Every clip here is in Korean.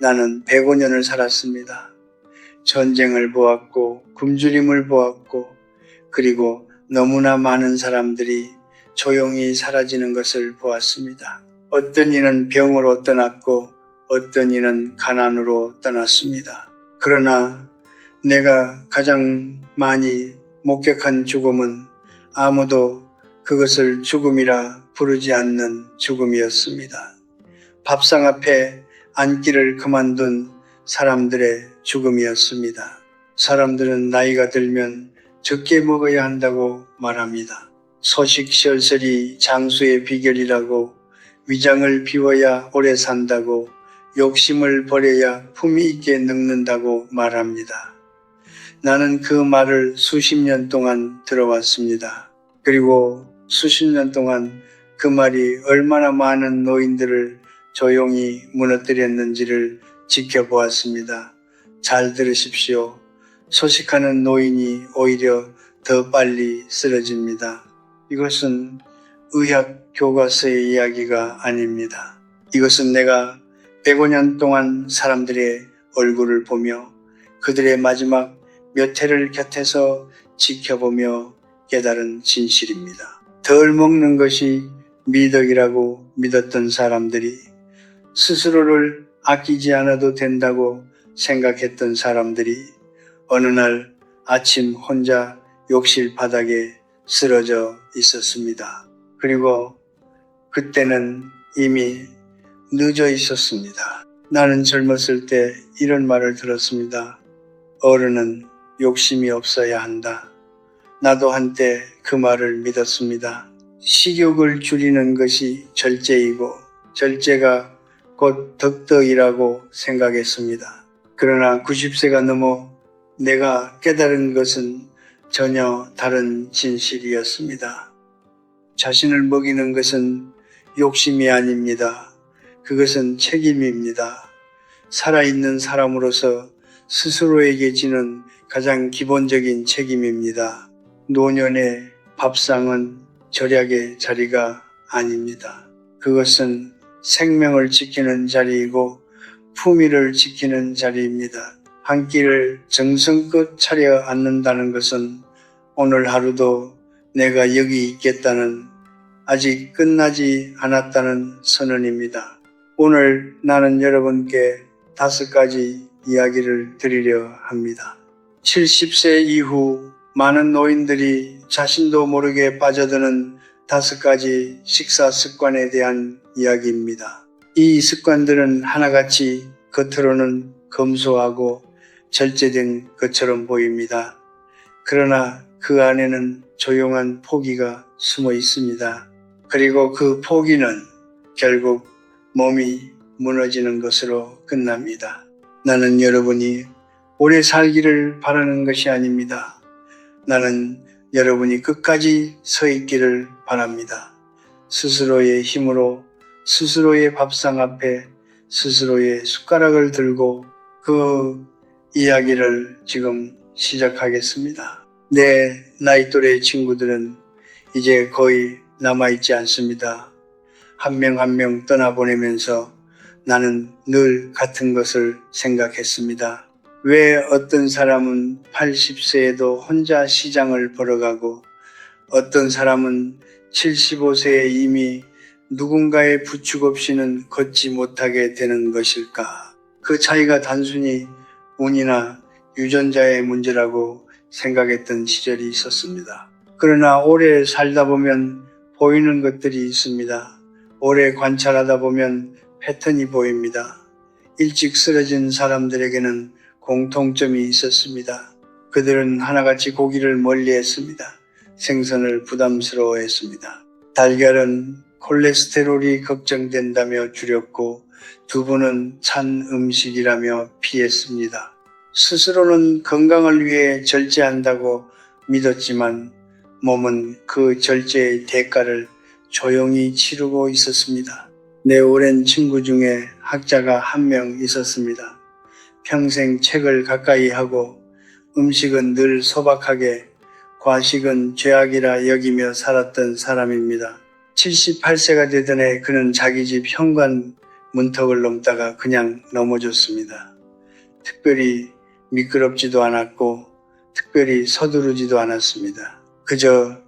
나는 105년을 살았습니다. 전쟁을 보았고 굶주림을 보았고 그리고 너무나 많은 사람들이 조용히 사라지는 것을 보았습니다. 어떤 이는 병으로 떠났고 어떤 이는 가난으로 떠났습니다. 그러나 내가 가장 많이 목격한 죽음은 아무도 그것을 죽음이라 부르지 않는 죽음이었습니다. 밥상 앞에 앉기를 그만둔 사람들의 죽음이었습니다. 사람들은 나이가 들면 적게 먹어야 한다고 말합니다. 소식시설이 장수의 비결이라고, 위장을 비워야 오래 산다고, 욕심을 버려야 품위 있게 늙는다고 말합니다. 나는 그 말을 수십 년 동안 들어왔습니다. 그리고 수십 년 동안 그 말이 얼마나 많은 노인들을 조용히 무너뜨렸는지를 지켜보았습니다. 잘 들으십시오. 소식하는 노인이 오히려 더 빨리 쓰러집니다. 이것은 의학 교과서의 이야기가 아닙니다. 이것은 내가 105년 동안 사람들의 얼굴을 보며 그들의 마지막 몇 해를 곁에서 지켜보며 깨달은 진실입니다. 덜 먹는 것이 미덕이라고 믿었던 사람들이, 스스로를 아끼지 않아도 된다고 생각했던 사람들이 어느 날 아침 혼자 욕실 바닥에 쓰러져 있었습니다. 그리고 그때는 이미 늦어 있었습니다. 나는 젊었을 때 이런 말을 들었습니다. 어른은 욕심이 없어야 한다. 나도 한때 그 말을 믿었습니다. 식욕을 줄이는 것이 절제이고 절제가 곧 덕덕이라고 생각했습니다. 그러나 90세가 넘어 내가 깨달은 것은 전혀 다른 진실이었습니다. 자신을 먹이는 것은 욕심이 아닙니다. 그것은 책임입니다. 살아있는 사람으로서 스스로에게 지는 가장 기본적인 책임입니다. 노년의 밥상은 절약의 자리가 아닙니다. 그것은 생명을 지키는 자리이고 품위를 지키는 자리입니다. 한 끼를 정성껏 차려 앉는다는 것은 오늘 하루도 내가 여기 있겠다는, 아직 끝나지 않았다는 선언입니다. 오늘 나는 여러분께 5가지 이야기를 드리려 합니다. 70세 이후 많은 노인들이 자신도 모르게 빠져드는 5가지 식사 습관에 대한 이야기입니다. 이 습관들은 하나같이 겉으로는 검소하고 절제된 것처럼 보입니다. 그러나 그 안에는 조용한 포기가 숨어 있습니다. 그리고 그 포기는 결국 몸이 무너지는 것으로 끝납니다. 나는 여러분이 오래 살기를 바라는 것이 아닙니다. 나는 여러분이 끝까지 서 있기를 바랍니다. 스스로의 힘으로 스스로의 밥상 앞에 스스로의 숟가락을 들고 그 이야기를 지금 시작하겠습니다. 내 나이 또래 친구들은 이제 거의 남아있지 않습니다. 한 명 한 명 떠나보내면서 나는 늘 같은 것을 생각했습니다. 왜 어떤 사람은 80세에도 혼자 시장을 벌어가고 어떤 사람은 75세에 이미 누군가의 부축 없이는 걷지 못하게 되는 것일까? 그 차이가 단순히 운이나 유전자의 문제라고 생각했던 시절이 있었습니다. 그러나 오래 살다 보면 보이는 것들이 있습니다. 오래 관찰하다 보면 패턴이 보입니다. 일찍 쓰러진 사람들에게는 공통점이 있었습니다. 그들은 하나같이 고기를 멀리했습니다. 생선을 부담스러워했습니다. 달걀은 콜레스테롤이 걱정된다며 줄였고 두부는 찬 음식이라며 피했습니다. 스스로는 건강을 위해 절제한다고 믿었지만 몸은 그 절제의 대가를 조용히 치르고 있었습니다. 내 오랜 친구 중에 학자가 한 명 있었습니다. 평생 책을 가까이 하고 음식은 늘 소박하게, 과식은 죄악이라 여기며 살았던 사람입니다. 78세가 되던 해 그는 자기 집 현관 문턱을 넘다가 그냥 넘어졌습니다. 특별히 미끄럽지도 않았고 특별히 서두르지도 않았습니다. 그저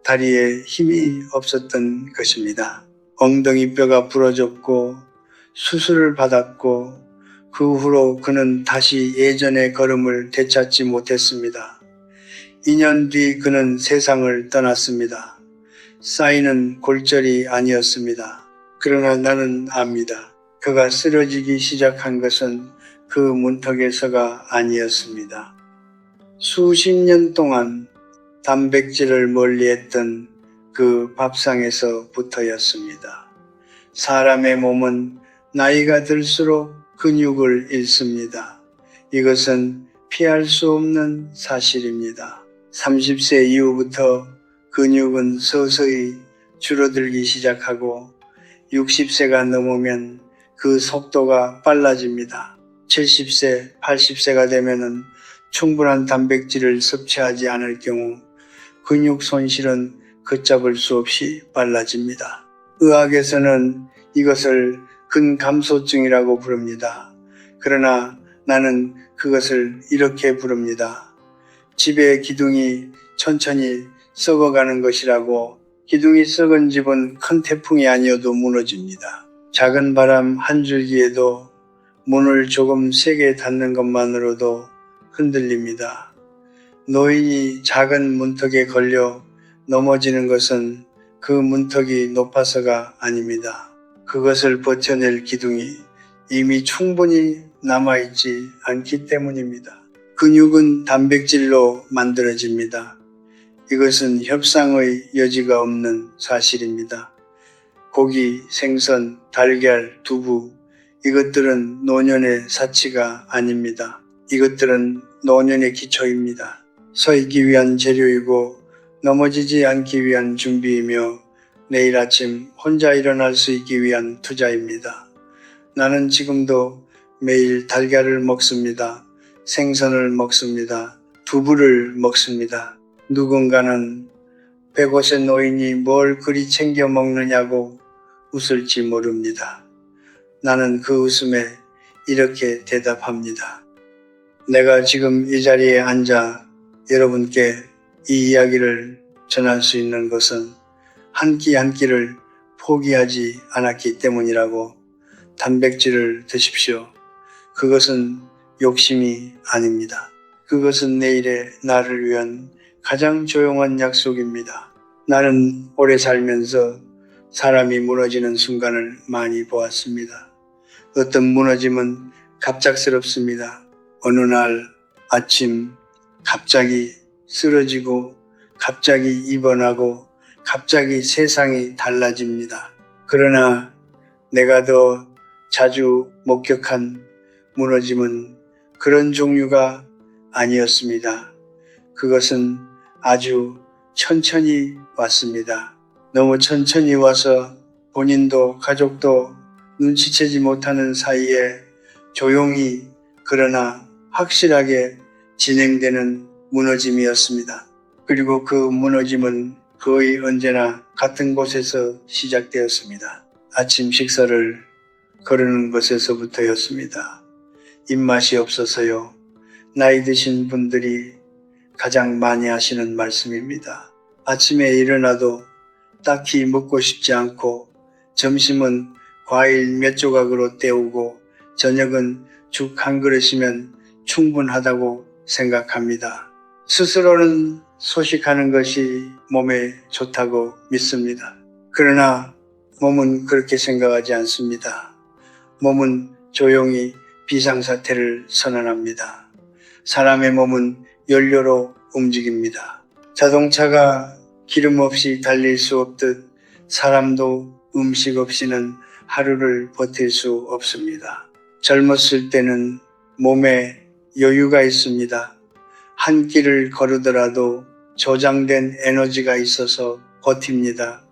다리에 힘이 없었던 것입니다. 엉덩이 뼈가 부러졌고 수술을 받았고 그 후로 그는 다시 예전의 걸음을 되찾지 못했습니다. 2년 뒤 그는 세상을 떠났습니다. 사인은 골절이 아니었습니다. 그러나 나는 압니다. 그가 쓰러지기 시작한 것은 그 문턱에서가 아니었습니다. 수십 년 동안 단백질을 멀리했던 그 밥상에서부터였습니다. 사람의 몸은 나이가 들수록 근육을 잃습니다. 이것은 피할 수 없는 사실입니다. 30세 이후부터 근육은 서서히 줄어들기 시작하고 60세가 넘으면 그 속도가 빨라집니다. 70세, 80세가 되면은 충분한 단백질을 섭취하지 않을 경우 근육 손실은 걷잡을 수 없이 빨라집니다. 의학에서는 이것을 근감소증이라고 부릅니다. 그러나 나는 그것을 이렇게 부릅니다. 집의 기둥이 천천히 썩어가는 것이라고. 기둥이 썩은 집은 큰 태풍이 아니어도 무너집니다. 작은 바람 한 줄기에도 문을 조금 세게 닫는 것만으로도 흔들립니다. 노인이 작은 문턱에 걸려 넘어지는 것은 그 문턱이 높아서가 아닙니다. 그것을 버텨낼 기둥이 이미 충분히 남아있지 않기 때문입니다. 근육은 단백질로 만들어집니다. 이것은 협상의 여지가 없는 사실입니다. 고기, 생선, 달걀, 두부, 이것들은 노년의 사치가 아닙니다. 이것들은 노년의 기초입니다. 서 있기 위한 재료이고 넘어지지 않기 위한 준비이며 내일 아침 혼자 일어날 수 있기 위한 투자입니다. 나는 지금도 매일 달걀을 먹습니다. 생선을 먹습니다. 두부를 먹습니다. 누군가는 105세 노인이 뭘 그리 챙겨 먹느냐고 웃을지 모릅니다. 나는 그 웃음에 이렇게 대답합니다. 내가 지금 이 자리에 앉아 여러분께 이 이야기를 전할 수 있는 것은 한 끼 한 끼를 포기하지 않았기 때문이라고. 단백질을 드십시오. 그것은 욕심이 아닙니다. 그것은 내일의 나를 위한 가장 조용한 약속입니다. 나는 오래 살면서 사람이 무너지는 순간을 많이 보았습니다. 어떤 무너짐은 갑작스럽습니다. 어느 날 아침 갑자기 쓰러지고 갑자기 입원하고 갑자기 세상이 달라집니다. 그러나 내가 더 자주 목격한 무너짐은 그런 종류가 아니었습니다. 그것은 아주 천천히 왔습니다. 너무 천천히 와서 본인도 가족도 눈치채지 못하는 사이에 조용히 그러나 확실하게 진행되는 무너짐이었습니다. 그리고 그 무너짐은 거의 언제나 같은 곳에서 시작되었습니다. 아침 식사를 거르는 것에서부터였습니다. 입맛이 없어서요. 나이 드신 분들이 가장 많이 하시는 말씀입니다. 아침에 일어나도 딱히 먹고 싶지 않고 점심은 과일 몇 조각으로 때우고 저녁은 죽 한 그릇이면 충분하다고 생각합니다. 스스로는 소식하는 것이 몸에 좋다고 믿습니다. 그러나 몸은 그렇게 생각하지 않습니다. 몸은 조용히 비상사태를 선언합니다. 사람의 몸은 연료로 움직입니다. 자동차가 기름 없이 달릴 수 없듯 사람도 음식 없이는 하루를 버틸 수 없습니다. 젊었을 때는 몸에 여유가 있습니다. 한 끼를 거르더라도 저장된 에너지가 있어서 버팁니다.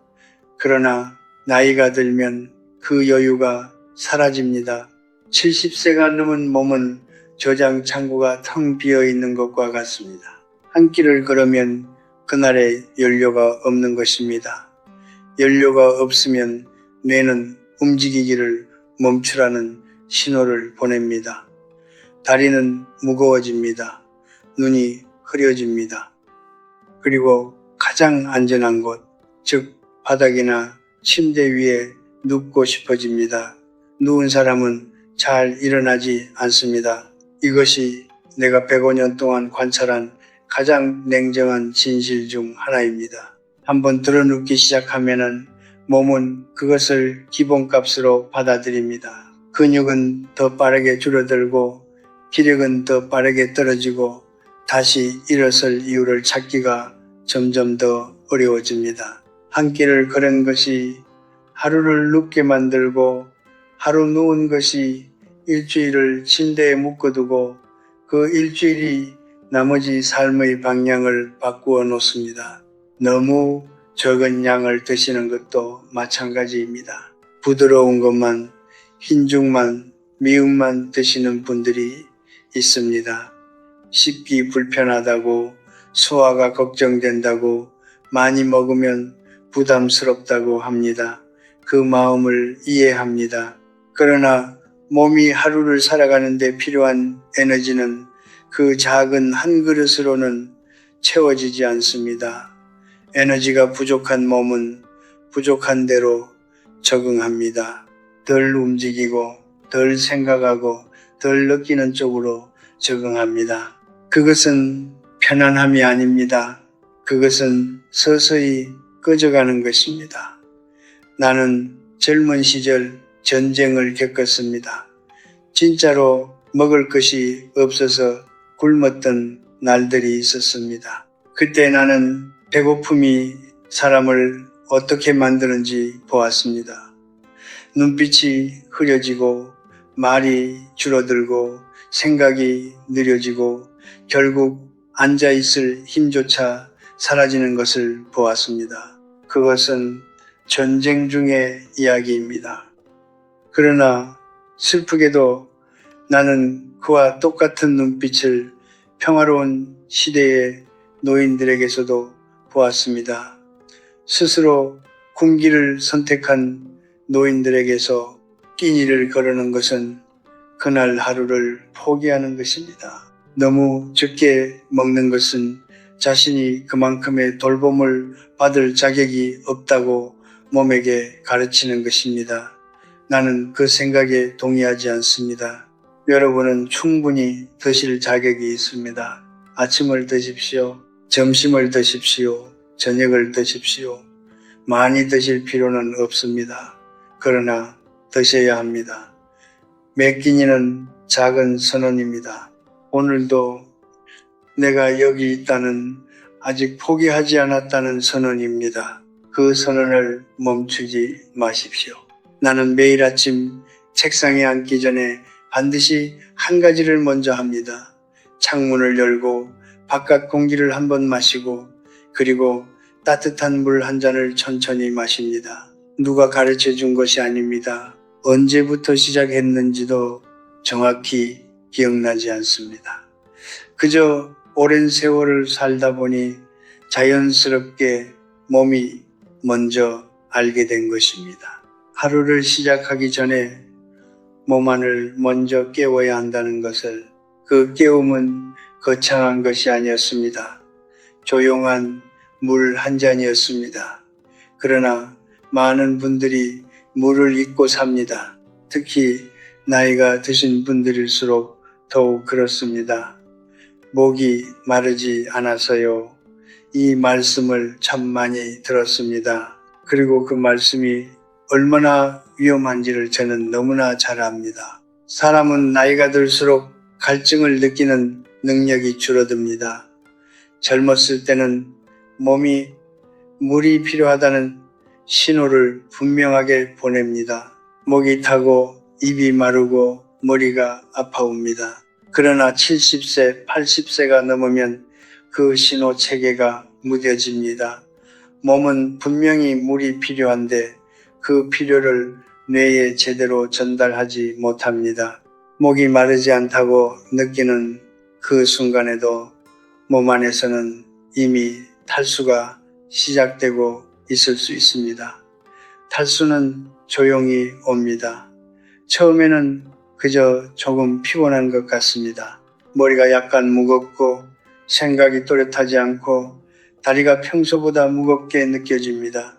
그러나 나이가 들면 그 여유가 사라집니다. 70세가 넘은 몸은 저장 창고가 텅 비어 있는 것과 같습니다. 한 끼를 걸으면 그날의 연료가 없는 것입니다. 연료가 없으면 뇌는 움직이기를 멈추라는 신호를 보냅니다. 다리는 무거워집니다. 눈이 흐려집니다. 그리고 가장 안전한 곳, 즉 바닥이나 침대 위에 눕고 싶어집니다. 누운 사람은 잘 일어나지 않습니다. 이것이 내가 105년 동안 관찰한 가장 냉정한 진실 중 하나입니다. 한번 드러눕기 시작하면은 몸은 그것을 기본값으로 받아들입니다. 근육은 더 빠르게 줄어들고 기력은 더 빠르게 떨어지고 다시 일어설 이유를 찾기가 점점 더 어려워집니다. 한 끼를 걸은 것이 하루를 눕게 만들고 하루 누운 것이 일주일을 침대에 묶어두고 그 일주일이 나머지 삶의 방향을 바꾸어 놓습니다. 너무 적은 양을 드시는 것도 마찬가지입니다. 부드러운 것만, 흰죽만, 미음만 드시는 분들이 있습니다. 씹기 불편하다고, 소화가 걱정된다고, 많이 먹으면 부담스럽다고 합니다. 그 마음을 이해합니다. 그러나 몸이 하루를 살아가는데 필요한 에너지는 그 작은 한 그릇으로는 채워지지 않습니다. 에너지가 부족한 몸은 부족한 대로 적응합니다. 덜 움직이고 덜 생각하고 덜 느끼는 쪽으로 적응합니다. 그것은 편안함이 아닙니다. 그것은 서서히 꺼져가는 것입니다. 나는 젊은 시절 전쟁을 겪었습니다. 진짜로 먹을 것이 없어서 굶었던 날들이 있었습니다. 그때 나는 배고픔이 사람을 어떻게 만드는지 보았습니다. 눈빛이 흐려지고 말이 줄어들고 생각이 느려지고 결국 앉아있을 힘조차 사라지는 것을 보았습니다. 그것은 전쟁 중의 이야기입니다. 그러나 슬프게도 나는 그와 똑같은 눈빛을 평화로운 시대의 노인들에게서도 보았습니다. 스스로 군기를 선택한 노인들에게서 끼니를 거르는 것은 그날 하루를 포기하는 것입니다. 너무 적게 먹는 것은 자신이 그만큼의 돌봄을 받을 자격이 없다고 몸에게 가르치는 것입니다. 나는 그 생각에 동의하지 않습니다. 여러분은 충분히 드실 자격이 있습니다. 아침을 드십시오. 점심을 드십시오. 저녁을 드십시오. 많이 드실 필요는 없습니다. 그러나 드셔야 합니다. 몇 끼니는 작은 선언입니다. 오늘도 내가 여기 있다는, 아직 포기하지 않았다는 선언입니다. 그 선언을 멈추지 마십시오. 나는 매일 아침 책상에 앉기 전에 반드시 한 가지를 먼저 합니다. 창문을 열고 바깥 공기를 한번 마시고 그리고 따뜻한 물 한 잔을 천천히 마십니다. 누가 가르쳐 준 것이 아닙니다. 언제부터 시작했는지도 정확히 기억나지 않습니다. 그저 오랜 세월을 살다 보니 자연스럽게 몸이 먼저 알게 된 것입니다. 하루를 시작하기 전에 몸 안을 먼저 깨워야 한다는 것을, 그 깨움은 거창한 것이 아니었습니다. 조용한 물 한 잔이었습니다. 그러나 많은 분들이 물을 잊고 삽니다. 특히 나이가 드신 분들일수록 더욱 그렇습니다. 목이 마르지 않아서요. 이 말씀을 참 많이 들었습니다. 그리고 그 말씀이 얼마나 위험한지를 저는 너무나 잘 압니다. 사람은 나이가 들수록 갈증을 느끼는 능력이 줄어듭니다. 젊었을 때는 몸이 물이 필요하다는 신호를 분명하게 보냅니다. 목이 타고 입이 마르고 머리가 아파옵니다. 그러나 70세, 80세가 넘으면 그 신호 체계가 무뎌집니다. 몸은 분명히 물이 필요한데 그 필요를 뇌에 제대로 전달하지 못합니다. 목이 마르지 않다고 느끼는 그 순간에도 몸 안에서는 이미 탈수가 시작되고 있을 수 있습니다. 탈수는 조용히 옵니다. 처음에는 그저 조금 피곤한 것 같습니다. 머리가 약간 무겁고 생각이 또렷하지 않고 다리가 평소보다 무겁게 느껴집니다.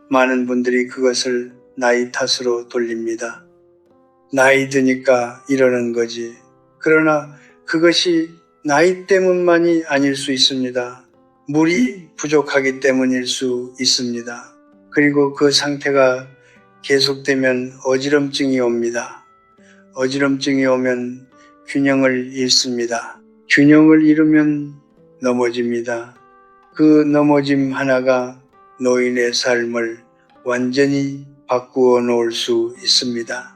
많은 분들이 그것을 나이 탓으로 돌립니다. 나이 드니까 이러는 거지. 그러나 그것이 나이 때문만이 아닐 수 있습니다. 물이 부족하기 때문일 수 있습니다. 그리고 그 상태가 계속되면 어지럼증이 옵니다. 어지럼증이 오면 균형을 잃습니다. 균형을 잃으면 넘어집니다. 그 넘어짐 하나가 노인의 삶을 완전히 바꾸어 놓을 수 있습니다.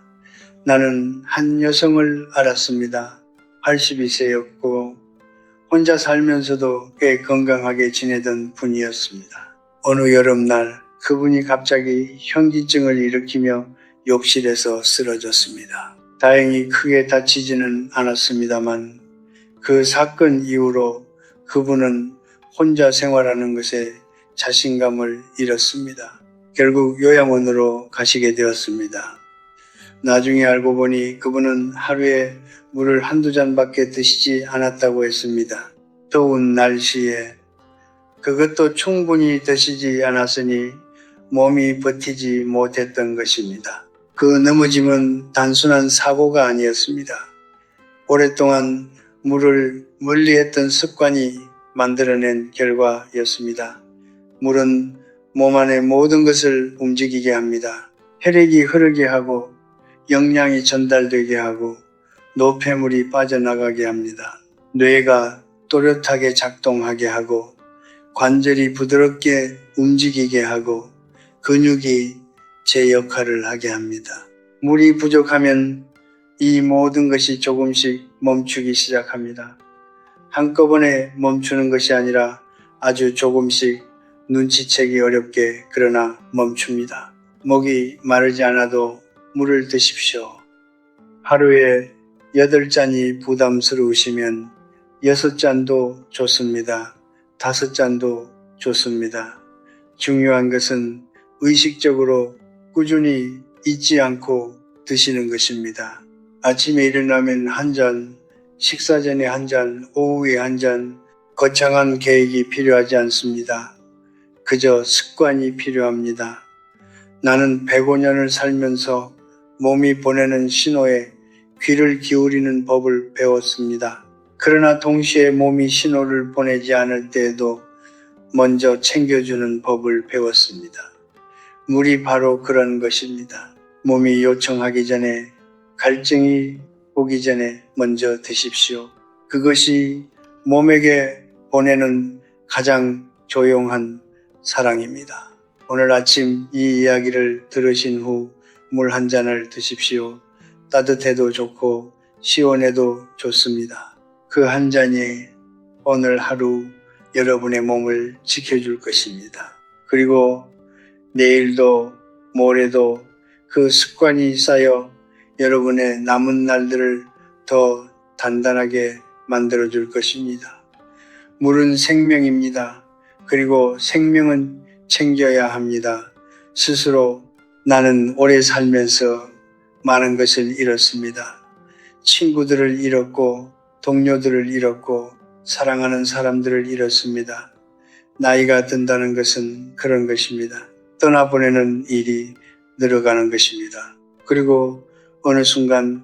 나는 한 여성을 알았습니다. 82세였고 혼자 살면서도 꽤 건강하게 지내던 분이었습니다. 어느 여름날 그분이 갑자기 현기증을 일으키며 욕실에서 쓰러졌습니다. 다행히 크게 다치지는 않았습니다만 그 사건 이후로 그분은 혼자 생활하는 것에 자신감을 잃었습니다. 결국 요양원으로 가시게 되었습니다. 나중에 알고 보니 그분은 하루에 물을 한두 잔밖에 드시지 않았다고 했습니다. 더운 날씨에 그것도 충분히 드시지 않았으니 몸이 버티지 못했던 것입니다. 그 넘어짐은 단순한 사고가 아니었습니다. 오랫동안 물을 멀리했던 습관이 만들어낸 결과였습니다. 물은 몸 안의 모든 것을 움직이게 합니다. 혈액이 흐르게 하고 영양이 전달되게 하고 노폐물이 빠져나가게 합니다. 뇌가 또렷하게 작동하게 하고 관절이 부드럽게 움직이게 하고 근육이 제 역할을 하게 합니다. 물이 부족하면 이 모든 것이 조금씩 멈추기 시작합니다. 한꺼번에 멈추는 것이 아니라 아주 조금씩 눈치채기 어렵게 그러나 멈춥니다. 목이 마르지 않아도 물을 드십시오. 하루에 8잔이 부담스러우시면 6잔도 좋습니다. 5잔도 좋습니다. 중요한 것은 의식적으로 꾸준히 잊지 않고 드시는 것입니다. 아침에 일어나면 1잔, 식사 전에 1잔, 오후에 1잔, 거창한 계획이 필요하지 않습니다. 그저 습관이 필요합니다. 나는 105년을 살면서 몸이 보내는 신호에 귀를 기울이는 법을 배웠습니다. 그러나 동시에 몸이 신호를 보내지 않을 때에도 먼저 챙겨주는 법을 배웠습니다. 물이 바로 그런 것입니다. 몸이 요청하기 전에, 갈증이 오기 전에 먼저 드십시오. 그것이 몸에게 보내는 가장 조용한 사랑입니다. 오늘 아침 이 이야기를 들으신 후 물 1잔을 드십시오. 따뜻해도 좋고 시원해도 좋습니다. 그 1잔이 오늘 하루 여러분의 몸을 지켜줄 것입니다. 그리고 내일도 모레도 그 습관이 쌓여 여러분의 남은 날들을 더 단단하게 만들어줄 것입니다. 물은 생명입니다. 그리고 생명은 챙겨야 합니다. 스스로 나는 오래 살면서 많은 것을 잃었습니다. 친구들을 잃었고 동료들을 잃었고 사랑하는 사람들을 잃었습니다. 나이가 든다는 것은 그런 것입니다. 떠나보내는 일이 늘어가는 것입니다. 그리고 어느 순간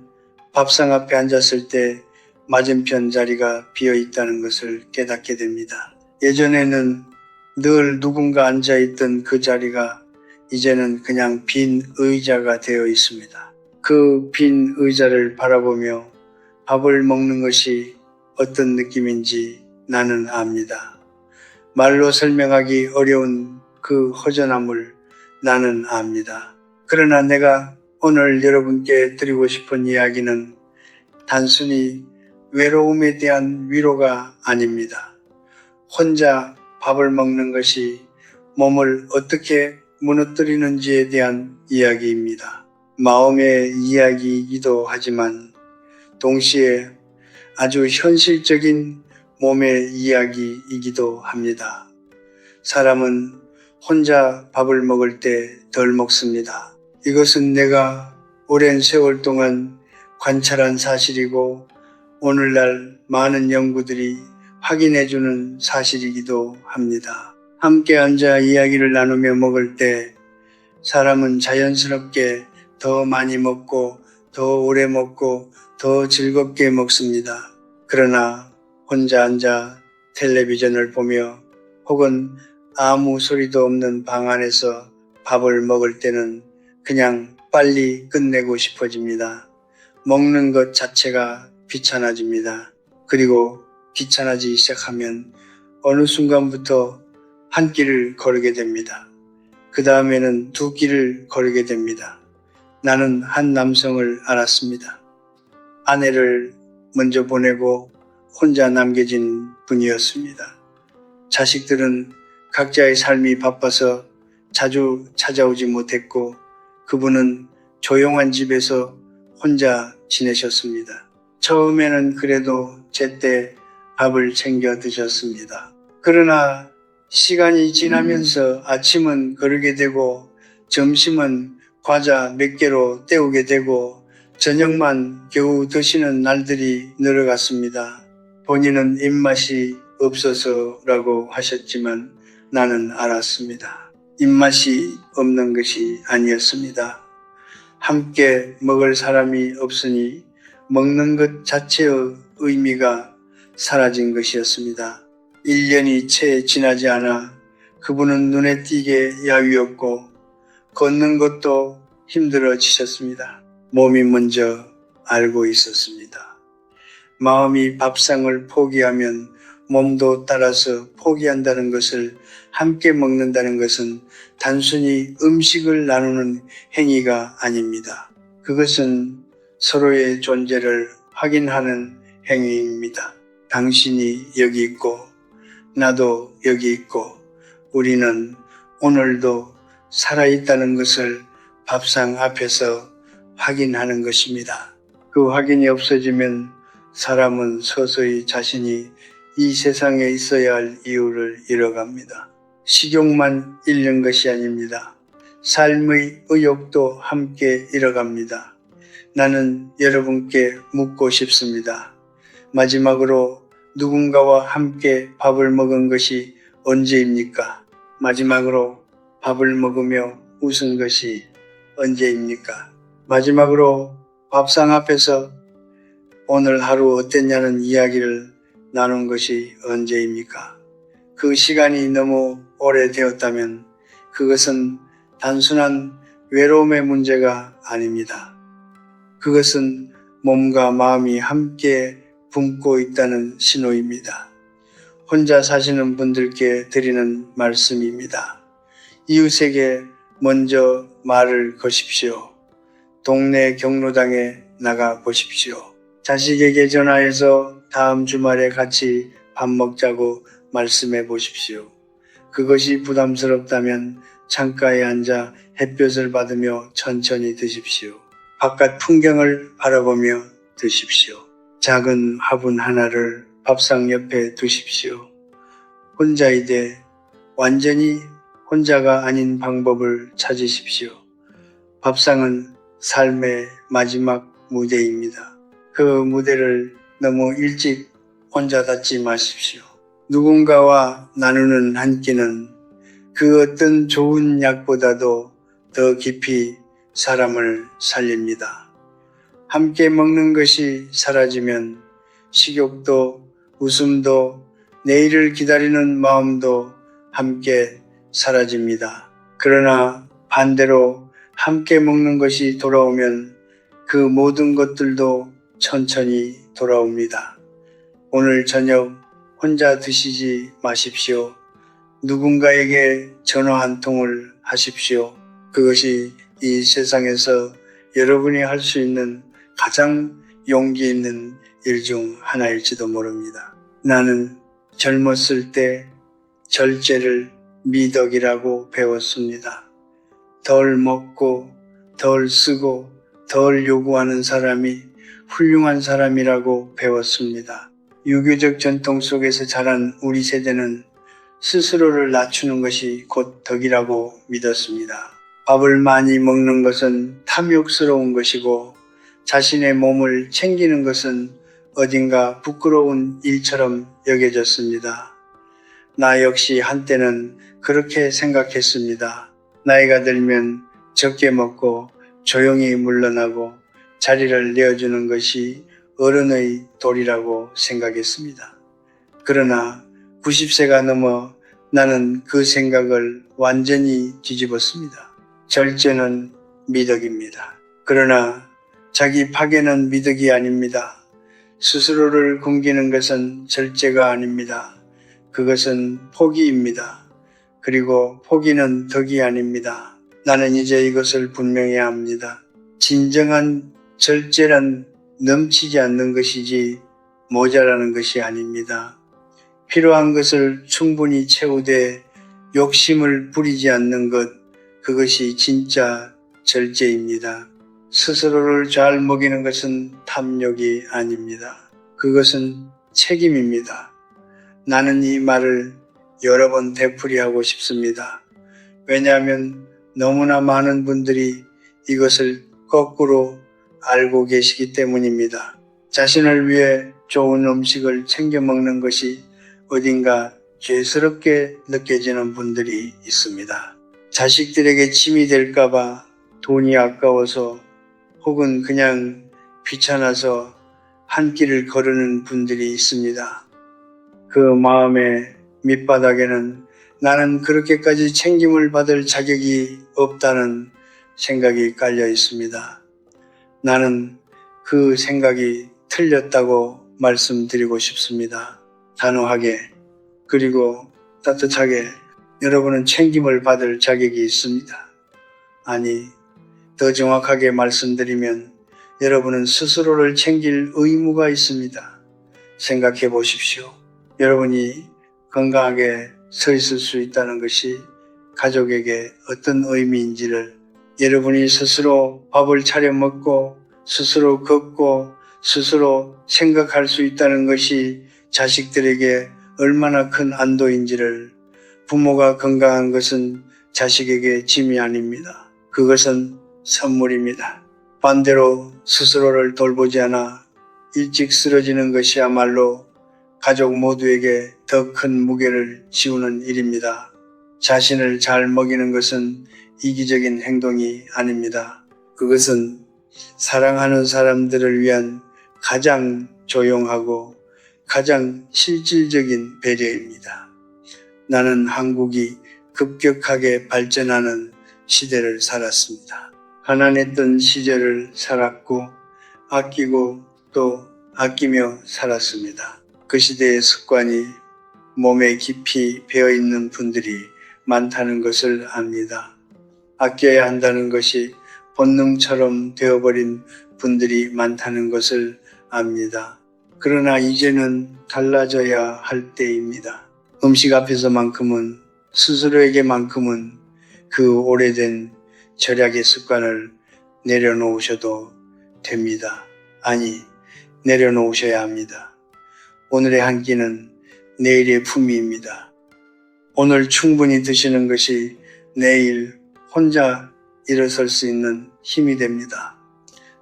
밥상 앞에 앉았을 때 맞은편 자리가 비어 있다는 것을 깨닫게 됩니다. 예전에는 늘 누군가 앉아있던 그 자리가 이제는 그냥 빈 의자가 되어 있습니다. 그 빈 의자를 바라보며 밥을 먹는 것이 어떤 느낌인지 나는 압니다. 말로 설명하기 어려운 그 허전함을 나는 압니다. 그러나 내가 오늘 여러분께 드리고 싶은 이야기는 단순히 외로움에 대한 위로가 아닙니다. 혼자 밥을 먹는 것이 몸을 어떻게 무너뜨리는지에 대한 이야기입니다. 마음의 이야기이기도 하지만 동시에 아주 현실적인 몸의 이야기이기도 합니다. 사람은 혼자 밥을 먹을 때 덜 먹습니다. 이것은 내가 오랜 세월 동안 관찰한 사실이고 오늘날 많은 연구들이 확인해주는 사실이기도 합니다. 함께 앉아 이야기를 나누며 먹을 때 사람은 자연스럽게 더 많이 먹고 더 오래 먹고 더 즐겁게 먹습니다. 그러나 혼자 앉아 텔레비전을 보며 혹은 아무 소리도 없는 방 안에서 밥을 먹을 때는 그냥 빨리 끝내고 싶어집니다. 먹는 것 자체가 귀찮아집니다. 그리고 귀찮아지기 시작하면 어느 순간부터 한 끼를 거르게 됩니다. 그 다음에는 두 끼를 거르게 됩니다. 나는 한 남성을 알았습니다. 아내를 먼저 보내고 혼자 남겨진 분이었습니다. 자식들은 각자의 삶이 바빠서 자주 찾아오지 못했고 그분은 조용한 집에서 혼자 지내셨습니다. 처음에는 그래도 제때 밥을 챙겨 드셨습니다. 그러나 시간이 지나면서 아침은 거르게 되고 점심은 과자 몇 개로 때우게 되고 저녁만 겨우 드시는 날들이 늘어갔습니다. 본인은 입맛이 없어서라고 하셨지만 나는 알았습니다. 입맛이 없는 것이 아니었습니다. 함께 먹을 사람이 없으니 먹는 것 자체의 의미가 사라진 것이었습니다. 1년이 채 지나지 않아 그분은 눈에 띄게 야위었고 걷는 것도 힘들어지셨습니다. 몸이 먼저 알고 있었습니다. 마음이 밥상을 포기하면 몸도 따라서 포기한다는 것을 함께 먹는다는 것은 단순히 음식을 나누는 행위가 아닙니다. 그것은 서로의 존재를 확인하는 행위입니다. 당신이 여기 있고 나도 여기 있고 우리는 오늘도 살아있다는 것을 밥상 앞에서 확인하는 것입니다. 그 확인이 없어지면 사람은 서서히 자신이 이 세상에 있어야 할 이유를 잃어갑니다. 식욕만 잃는 것이 아닙니다. 삶의 의욕도 함께 잃어갑니다. 나는 여러분께 묻고 싶습니다. 마지막으로 누군가와 함께 밥을 먹은 것이 언제입니까? 마지막으로 밥을 먹으며 웃은 것이 언제입니까? 마지막으로 밥상 앞에서 오늘 하루 어땠냐는 이야기를 나눈 것이 언제입니까? 그 시간이 너무 오래되었다면 그것은 단순한 외로움의 문제가 아닙니다. 그것은 몸과 마음이 함께 굶고 있다는 신호입니다. 혼자 사시는 분들께 드리는 말씀입니다. 이웃에게 먼저 말을 거십시오. 동네 경로당에 나가 보십시오. 자식에게 전화해서 다음 주말에 같이 밥 먹자고 말씀해 보십시오. 그것이 부담스럽다면 창가에 앉아 햇볕을 받으며 천천히 드십시오. 바깥 풍경을 바라보며 드십시오. 작은 화분 하나를 밥상 옆에 두십시오. 혼자이되 완전히 혼자가 아닌 방법을 찾으십시오. 밥상은 삶의 마지막 무대입니다. 그 무대를 너무 일찍 혼자 닫지 마십시오. 누군가와 나누는 한 끼는 그 어떤 좋은 약보다도 더 깊이 사람을 살립니다. 함께 먹는 것이 사라지면 식욕도 웃음도 내일을 기다리는 마음도 함께 사라집니다. 그러나 반대로 함께 먹는 것이 돌아오면 그 모든 것들도 천천히 돌아옵니다. 오늘 저녁 혼자 드시지 마십시오. 누군가에게 전화 한 통을 하십시오. 그것이 이 세상에서 여러분이 할 수 있는 가장 용기 있는 일 중 하나일지도 모릅니다. 나는 젊었을 때 절제를 미덕이라고 배웠습니다. 덜 먹고 덜 쓰고 덜 요구하는 사람이 훌륭한 사람이라고 배웠습니다. 유교적 전통 속에서 자란 우리 세대는 스스로를 낮추는 것이 곧 덕이라고 믿었습니다. 밥을 많이 먹는 것은 탐욕스러운 것이고 자신의 몸을 챙기는 것은 어딘가 부끄러운 일처럼 여겨졌습니다. 나 역시 한때는 그렇게 생각했습니다. 나이가 들면 적게 먹고 조용히 물러나고 자리를 내어주는 것이 어른의 도리라고 생각했습니다. 그러나 90세가 넘어 나는 그 생각을 완전히 뒤집었습니다. 절제는 미덕입니다. 그러나 자기 파괴는 미덕이 아닙니다. 스스로를 굶기는 것은 절제가 아닙니다. 그것은 포기입니다. 그리고 포기는 덕이 아닙니다. 나는 이제 이것을 분명히 압니다. 진정한 절제란 넘치지 않는 것이지 모자라는 것이 아닙니다. 필요한 것을 충분히 채우되 욕심을 부리지 않는 것, 그것이 진짜 절제입니다. 스스로를 잘 먹이는 것은 탐욕이 아닙니다. 그것은 책임입니다. 나는 이 말을 여러 번 되풀이하고 싶습니다. 왜냐하면 너무나 많은 분들이 이것을 거꾸로 알고 계시기 때문입니다. 자신을 위해 좋은 음식을 챙겨 먹는 것이 어딘가 죄스럽게 느껴지는 분들이 있습니다. 자식들에게 짐이 될까봐 돈이 아까워서 혹은 그냥 귀찮아서 한 끼를 거르는 분들이 있습니다. 그 마음의 밑바닥에는 나는 그렇게까지 챙김을 받을 자격이 없다는 생각이 깔려 있습니다. 나는 그 생각이 틀렸다고 말씀드리고 싶습니다. 단호하게 그리고 따뜻하게 여러분은 챙김을 받을 자격이 있습니다. 아니, 더 정확하게 말씀드리면 여러분은 스스로를 챙길 의무가 있습니다. 생각해 보십시오. 여러분이 건강하게 서 있을 수 있다는 것이 가족에게 어떤 의미인지를 여러분이 스스로 밥을 차려 먹고 스스로 걷고 스스로 생각할 수 있다는 것이 자식들에게 얼마나 큰 안도인지를 부모가 건강한 것은 자식에게 짐이 아닙니다. 그것은 선물입니다. 반대로 스스로를 돌보지 않아 일찍 쓰러지는 것이야말로 가족 모두에게 더 큰 무게를 지우는 일입니다. 자신을 잘 먹이는 것은 이기적인 행동이 아닙니다. 그것은 사랑하는 사람들을 위한 가장 조용하고 가장 실질적인 배려입니다. 나는 한국이 급격하게 발전하는 시대를 살았습니다. 가난했던 시절을 살았고 아끼고 또 아끼며 살았습니다. 그 시대의 습관이 몸에 깊이 배어있는 분들이 많다는 것을 압니다. 아껴야 한다는 것이 본능처럼 되어버린 분들이 많다는 것을 압니다. 그러나 이제는 달라져야 할 때입니다. 음식 앞에서만큼은 스스로에게만큼은 그 오래된 절약의 습관을 내려놓으셔도 됩니다. 아니, 내려놓으셔야 합니다. 오늘의 한 끼는 내일의 품위입니다. 오늘 충분히 드시는 것이 내일 혼자 일어설 수 있는 힘이 됩니다.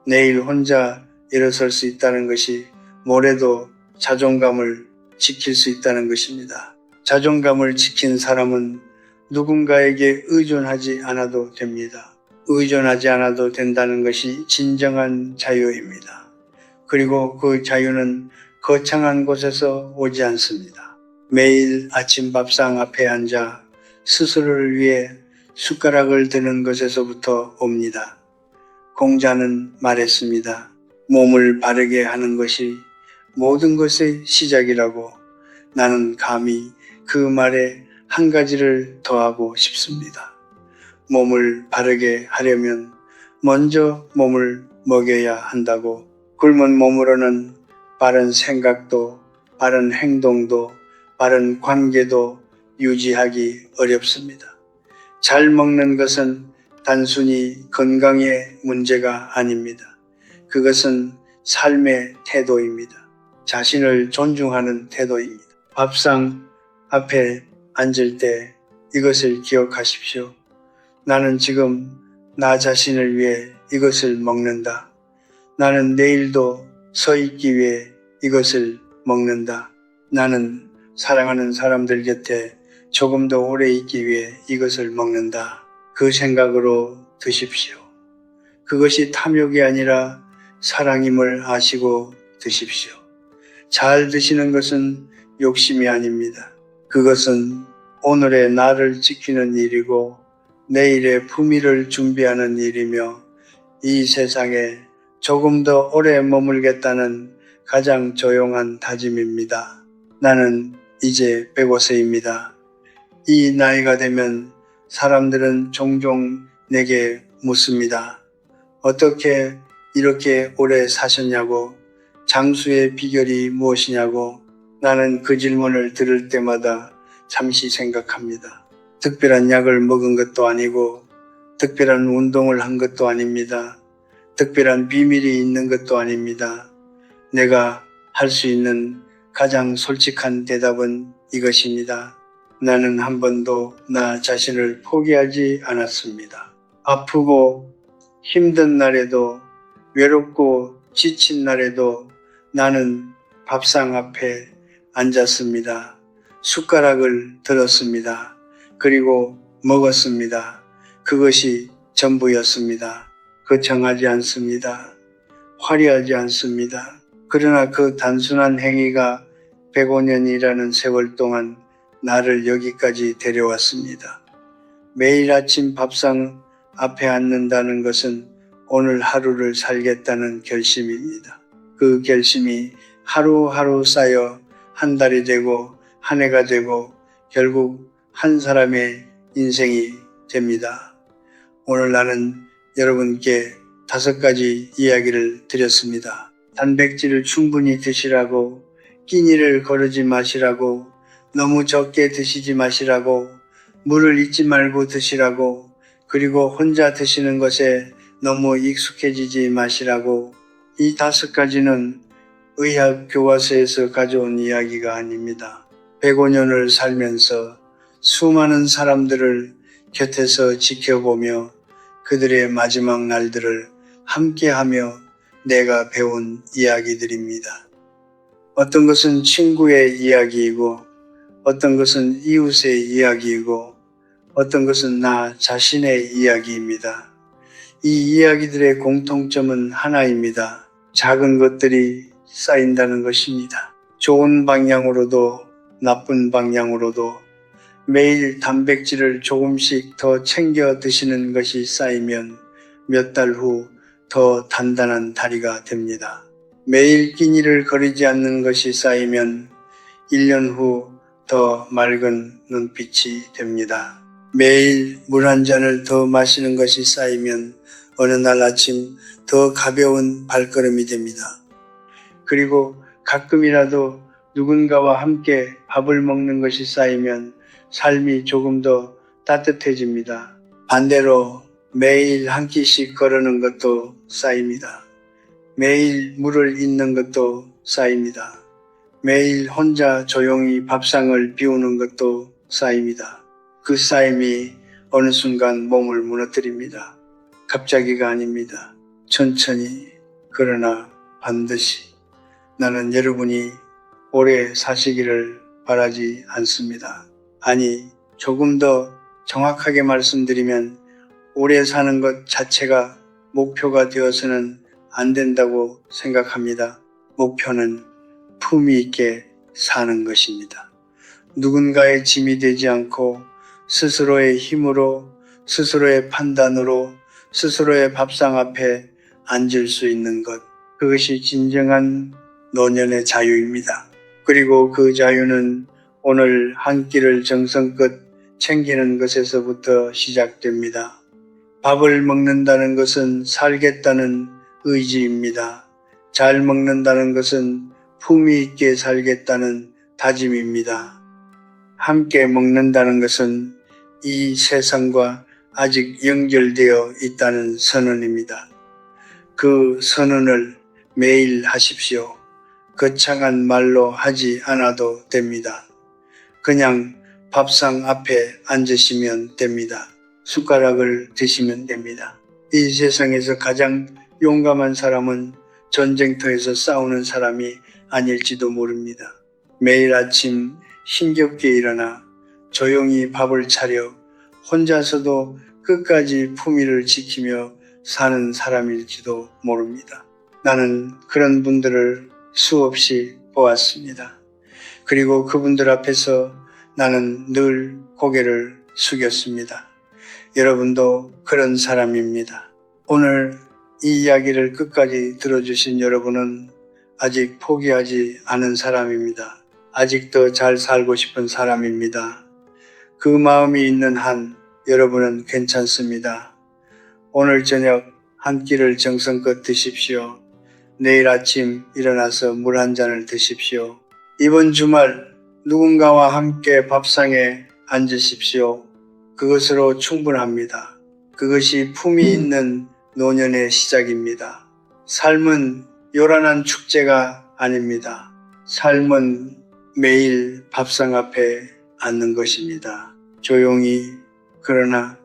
내일 혼자 일어설 수 있다는 것이 모레도 자존감을 지킬 수 있다는 것입니다. 자존감을 지킨 사람은 누군가에게 의존하지 않아도 됩니다. 의존하지 않아도 된다는 것이 진정한 자유입니다. 그리고 그 자유는 거창한 곳에서 오지 않습니다. 매일 아침 밥상 앞에 앉아 스스로를 위해 숟가락을 드는 것에서부터 옵니다. 공자는 말했습니다. 몸을 바르게 하는 것이 모든 것의 시작이라고. 나는 감히 그 말에 한 가지를 더하고 싶습니다. 몸을 바르게 하려면 먼저 몸을 먹여야 한다고. 굶은 몸으로는 바른 생각도, 바른 행동도, 바른 관계도 유지하기 어렵습니다. 잘 먹는 것은 단순히 건강의 문제가 아닙니다. 그것은 삶의 태도입니다. 자신을 존중하는 태도입니다. 밥상 앞에 앉을 때 이것을 기억하십시오. 나는 지금 나 자신을 위해 이것을 먹는다. 나는 내일도 서 있기 위해 이것을 먹는다. 나는 사랑하는 사람들 곁에 조금 더 오래 있기 위해 이것을 먹는다. 그 생각으로 드십시오. 그것이 탐욕이 아니라 사랑임을 아시고 드십시오. 잘 드시는 것은 욕심이 아닙니다. 그것은 오늘의 나를 지키는 일이고 내일의 품위를 준비하는 일이며 이 세상에 조금 더 오래 머물겠다는 가장 조용한 다짐입니다. 나는 이제 105세입니다. 이 나이가 되면 사람들은 종종 내게 묻습니다. 어떻게 이렇게 오래 사셨냐고, 장수의 비결이 무엇이냐고. 나는 그 질문을 들을 때마다 잠시 생각합니다. 특별한 약을 먹은 것도 아니고 특별한 운동을 한 것도 아닙니다. 특별한 비밀이 있는 것도 아닙니다. 내가 할 수 있는 가장 솔직한 대답은 이것입니다. 나는 한 번도 나 자신을 포기하지 않았습니다. 아프고 힘든 날에도 외롭고 지친 날에도 나는 밥상 앞에 앉았습니다. 숟가락을 들었습니다. 그리고 먹었습니다. 그것이 전부였습니다. 거창하지 않습니다. 화려하지 않습니다. 그러나 그 단순한 행위가 105년이라는 세월 동안 나를 여기까지 데려왔습니다. 매일 아침 밥상 앞에 앉는다는 것은 오늘 하루를 살겠다는 결심입니다. 그 결심이 하루하루 쌓여 한 달이 되고 한 해가 되고 결국 한 사람의 인생이 됩니다. 오늘 나는 여러분께 5가지 이야기를 드렸습니다. 단백질을 충분히 드시라고, 끼니를 거르지 마시라고, 너무 적게 드시지 마시라고, 물을 잊지 말고 드시라고, 그리고 혼자 드시는 것에 너무 익숙해지지 마시라고. 이 5가지는 의학 교과서에서 가져온 이야기가 아닙니다. 105년을 살면서 수많은 사람들을 곁에서 지켜보며 그들의 마지막 날들을 함께하며 내가 배운 이야기들입니다. 어떤 것은 친구의 이야기이고, 어떤 것은 이웃의 이야기이고, 어떤 것은 나 자신의 이야기입니다. 이 이야기들의 공통점은 하나입니다. 작은 것들이 쌓인다는 것입니다. 좋은 방향으로도 나쁜 방향으로도 매일 단백질을 조금씩 더 챙겨 드시는 것이 쌓이면 몇 달 후 더 단단한 다리가 됩니다. 매일 끼니를 거르지 않는 것이 쌓이면 1년 후 더 맑은 눈빛이 됩니다. 매일 물 한 잔을 더 마시는 것이 쌓이면 어느 날 아침 더 가벼운 발걸음이 됩니다. 그리고 가끔이라도 누군가와 함께 밥을 먹는 것이 쌓이면 삶이 조금 더 따뜻해집니다. 반대로 매일 한 끼씩 거르는 것도 쌓입니다. 매일 물을 잊는 것도 쌓입니다. 매일 혼자 조용히 밥상을 비우는 것도 쌓입니다. 그 쌓임이 어느 순간 몸을 무너뜨립니다. 갑자기가 아닙니다. 천천히, 그러나 반드시. 나는 여러분이 오래 사시기를 바라지 않습니다. 아니, 조금 더 정확하게 말씀드리면 오래 사는 것 자체가 목표가 되어서는 안 된다고 생각합니다. 목표는 품위 있게 사는 것입니다. 누군가의 짐이 되지 않고 스스로의 힘으로, 스스로의 판단으로, 스스로의 밥상 앞에 앉을 수 있는 것, 그것이 진정한 노년의 자유입니다. 그리고 그 자유는 오늘 한 끼를 정성껏 챙기는 것에서부터 시작됩니다. 밥을 먹는다는 것은 살겠다는 의지입니다. 잘 먹는다는 것은 품위 있게 살겠다는 다짐입니다. 함께 먹는다는 것은 이 세상과 아직 연결되어 있다는 선언입니다. 그 선언을 매일 하십시오. 거창한 말로 하지 않아도 됩니다. 그냥 밥상 앞에 앉으시면 됩니다. 숟가락을 드시면 됩니다. 이 세상에서 가장 용감한 사람은 전쟁터에서 싸우는 사람이 아닐지도 모릅니다. 매일 아침 힘겹게 일어나 조용히 밥을 차려 혼자서도 끝까지 품위를 지키며 사는 사람일지도 모릅니다. 나는 그런 분들을 수없이 보았습니다. 그리고 그분들 앞에서 나는 늘 고개를 숙였습니다. 여러분도 그런 사람입니다. 오늘 이 이야기를 끝까지 들어주신 여러분은 아직 포기하지 않은 사람입니다. 아직도 잘 살고 싶은 사람입니다. 그 마음이 있는 한 여러분은 괜찮습니다. 오늘 저녁 한 끼를 정성껏 드십시오. 내일 아침 일어나서 물 한 잔을 드십시오. 이번 주말 누군가와 함께 밥상에 앉으십시오. 그것으로 충분합니다. 그것이 품위 있는 노년의 시작입니다. 삶은 요란한 축제가 아닙니다. 삶은 매일 밥상 앞에 앉는 것입니다. 조용히 그러나